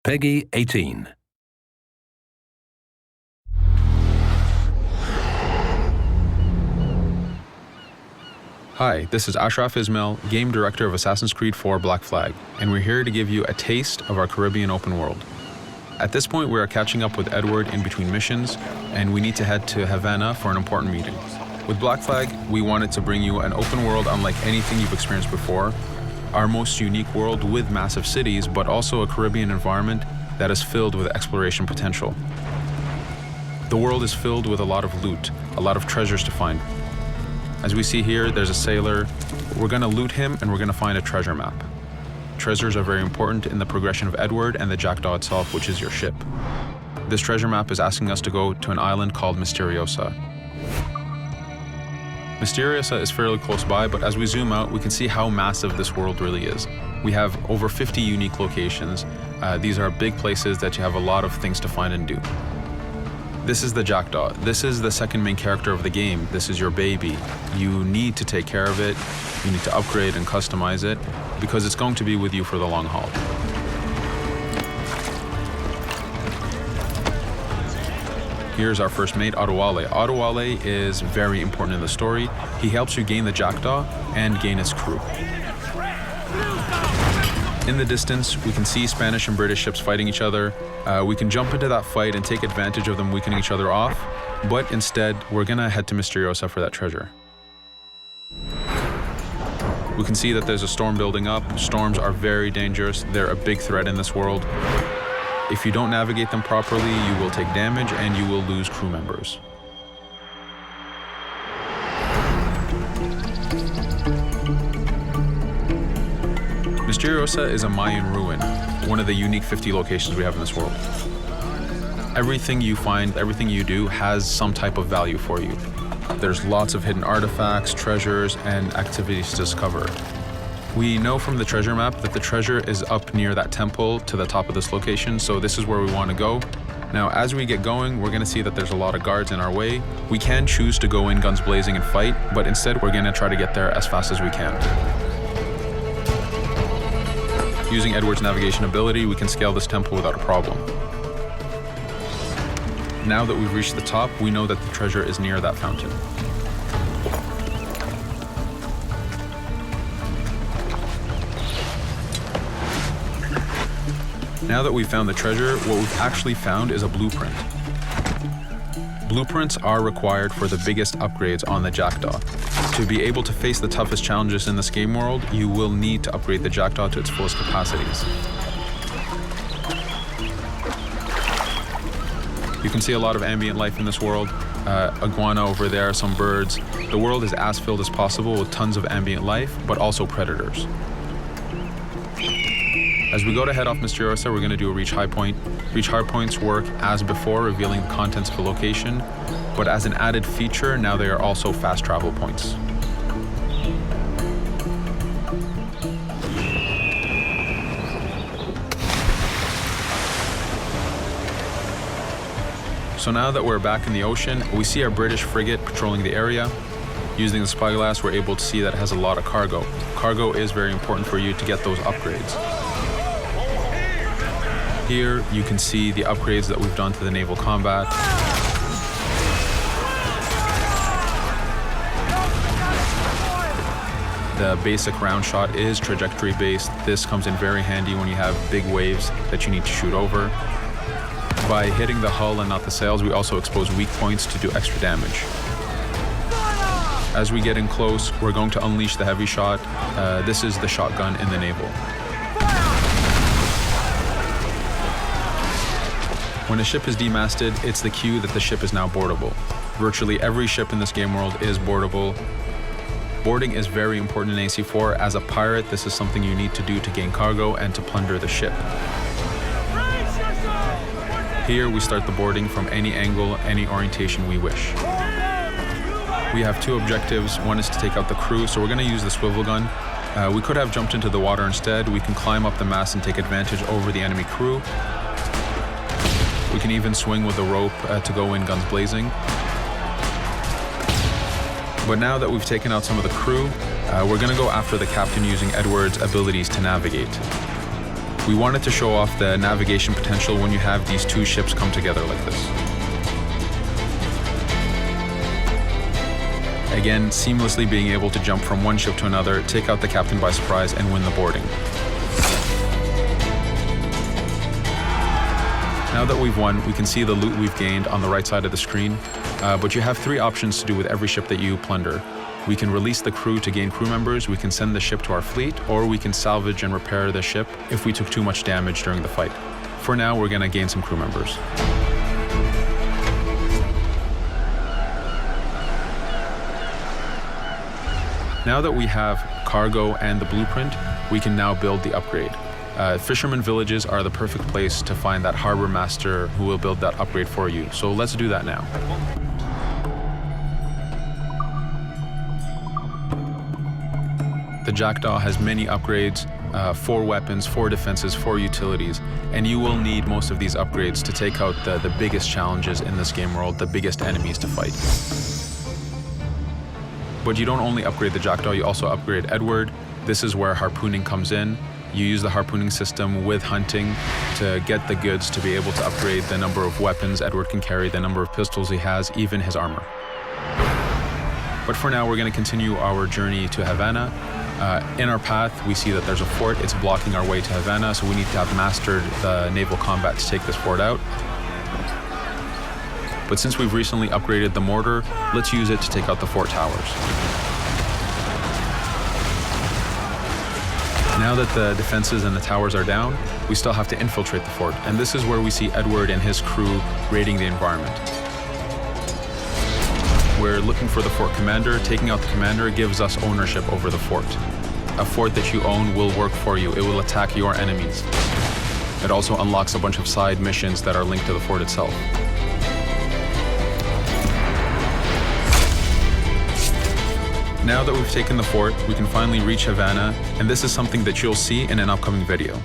Peggy 18. Hi, this is Ashraf Ismail, Game Director of Assassin's Creed 4 Black Flag, and we're here to give you a taste of our Caribbean open world. At this point, we are catching up with Edward in between missions, and we need to head to Havana for an important meeting. With Black Flag, we wanted to bring you an open world unlike anything you've experienced before, our most unique world with massive cities, but also a Caribbean environment that is filled with exploration potential. The world is filled with a lot of loot, a lot of treasures to find. As we see here, there's a sailor. We're gonna loot him and we're gonna find a treasure map. Treasures are very important in the progression of Edward and the Jackdaw itself, which is your ship. This treasure map is asking us to go to an island called Mysteriosa. Mysteriosa is fairly close by, but as we zoom out, we can see how massive this world really is. We have over 50 unique locations. These are big places that you have a lot of things to find and do. This is the Jackdaw. This is the second main character of the game. This is your baby. You need to take care of it. You need to upgrade and customize it because it's going to be with you for the long haul. Here's our first mate, Adewale. Adewale is very important in the story. He helps you gain the Jackdaw and gain its crew. In the distance, we can see Spanish and British ships fighting each other. We can jump into that fight and take advantage of them weakening each other off, but instead, we're gonna head to Mysteriosa for that treasure. We can see that there's a storm building up. Storms are very dangerous. They're a big threat in this world. If you don't navigate them properly, you will take damage and you will lose crew members. Mysteriosa is a Mayan ruin, one of the unique 50 locations we have in this world. Everything you find, everything you do has some type of value for you. There's lots of hidden artifacts, treasures, and activities to discover. We know from the treasure map that the treasure is up near that temple to the top of this location, so this is where we want to go. Now, as we get going, we're going to see that there's a lot of guards in our way. We can choose to go in guns blazing and fight, but instead we're going to try to get there as fast as we can. Using Edward's navigation ability, we can scale this temple without a problem. Now that we've reached the top, we know that the treasure is near that fountain. Now that we've found the treasure, what we've actually found is a blueprint. Blueprints are required for the biggest upgrades on the Jackdaw. To be able to face the toughest challenges in this game world, you will need to upgrade the Jackdaw to its fullest capacities. You can see a lot of ambient life in this world. Iguana over there, some birds. The world is as filled as possible with tons of ambient life, but also predators. As we go to head off Mysteriosa, we're going to do a reach high point. Reach high points work as before, revealing the contents of a location, but as an added feature, now they are also fast travel points. So now that we're back in the ocean, we see our British frigate patrolling the area. Using the spyglass, we're able to see that it has a lot of cargo. Cargo is very important for you to get those upgrades. Here, you can see the upgrades that we've done to the naval combat. The basic round shot is trajectory based. This comes in very handy when you have big waves that you need to shoot over. By hitting the hull and not the sails, we also expose weak points to do extra damage. As we get in close, we're going to unleash the heavy shot. This is the shotgun in the naval. When a ship is demasted, it's the cue that the ship is now boardable. Virtually every ship in this game world is boardable. Boarding is very important in AC4. As a pirate, this is something you need to do to gain cargo and to plunder the ship. Here, we start the boarding from any angle, any orientation we wish. We have two objectives. One is to take out the crew, so we're going to use the swivel gun. We could have jumped into the water instead. We can climb up the mast and take advantage over the enemy crew. We can even swing with the rope to go in guns blazing. But now that we've taken out some of the crew, we're going to go after the captain using Edward's abilities to navigate. We wanted to show off the navigation potential when you have these two ships come together like this. Again, seamlessly being able to jump from one ship to another, take out the captain by surprise, and win the boarding. Now that we've won, we can see the loot we've gained on the right side of the screen, but you have three options to do with every ship that you plunder. We can release the crew to gain crew members, we can send the ship to our fleet, or we can salvage and repair the ship if we took too much damage during the fight. For now, we're going to gain some crew members. Now that we have cargo and the blueprint, we can now build the upgrade. Fisherman villages are the perfect place to find that harbor master who will build that upgrade for you. So let's do that now. The Jackdaw has many upgrades, 4 weapons, 4 defenses, 4 utilities, and you will need most of these upgrades to take out the biggest challenges in this game world, the biggest enemies to fight. But you don't only upgrade the Jackdaw, you also upgrade Edward. This is where harpooning comes in. You use the harpooning system with hunting to get the goods to be able to upgrade the number of weapons Edward can carry, the number of pistols he has, even his armor. But for now, we're going to continue our journey to Havana. In our path, we see that there's a fort. It's blocking our way to Havana, so we need to have mastered the naval combat to take this fort out. But since we've recently upgraded the mortar, let's use it to take out the fort towers. Now that the defenses and the towers are down, we still have to infiltrate the fort, and this is where we see Edward and his crew raiding the environment. We're looking for the fort commander. Taking out the commander gives us ownership over the fort. A fort that you own will work for you. It will attack your enemies. It also unlocks a bunch of side missions that are linked to the fort itself. Now that we've taken the fort, we can finally reach Havana, and this is something that you'll see in an upcoming video.